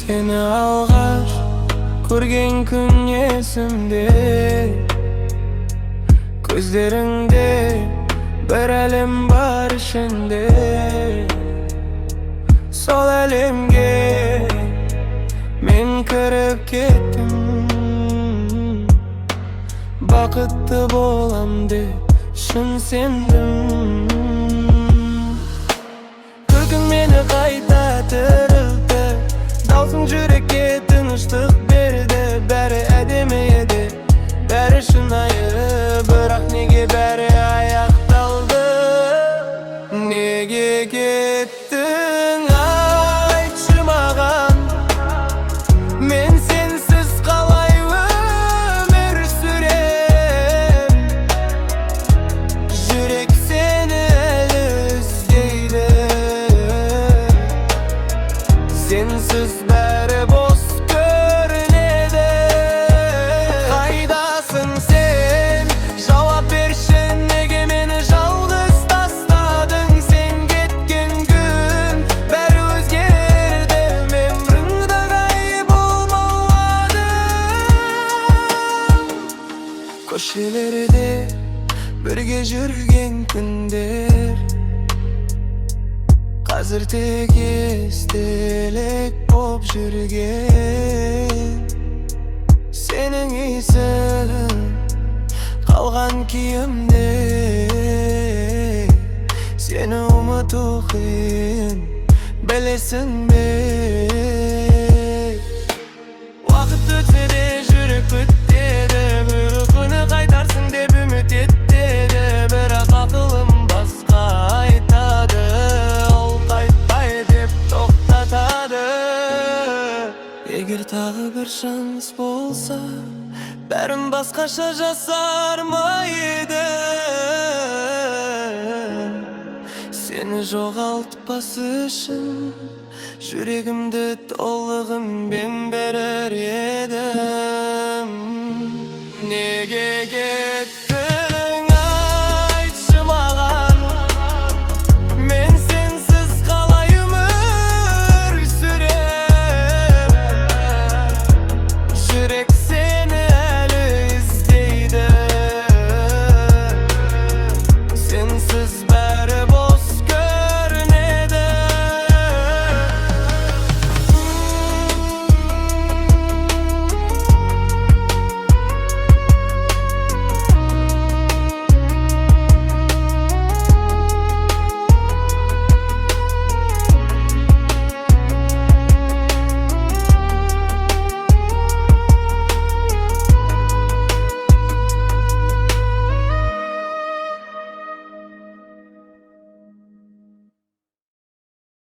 Seni alğaç көрген күн есімде, көздеріңде бір әлем бар ішінде. Сол әлемге мен кіріп кеттім, бақытты болам деп шын сендім. Күлкің мені қайта тірілтті, даусың жүрекке тыныштық берді. Бәрі әдемі еді, бәрі шынайы, бірақ неге бәрі аяқталды? Неге кеттің, айтшы маған, мен сенсіз қалай өмір сүрем? Жүрек сені әлі іздейді, сенсіз бәрі бос көрінеді. Қайдасың сен, жауап берші, неге мені жалғыз тастадың? Сен кеткен күн бәрі өзгерді, өміріңді ғайып болмадым. Көшелерде бірге жүрген күндер қазір тек естелік боп жүрген. Сенің исің қалған киімде, сені ұмыту қиын, білесің бе? Уақыт өтсе де жүрек күтеді, бір күні қайтарсың деп үміт етеді. Бірақ ақылым басқа айтады, ол қайтпай деп тоқтатады. Егер тағы бір шанс болса, бәрін басқаша жасар ма едім? Сені жоғалтпас үшін жүрегімді толығымен берер едім.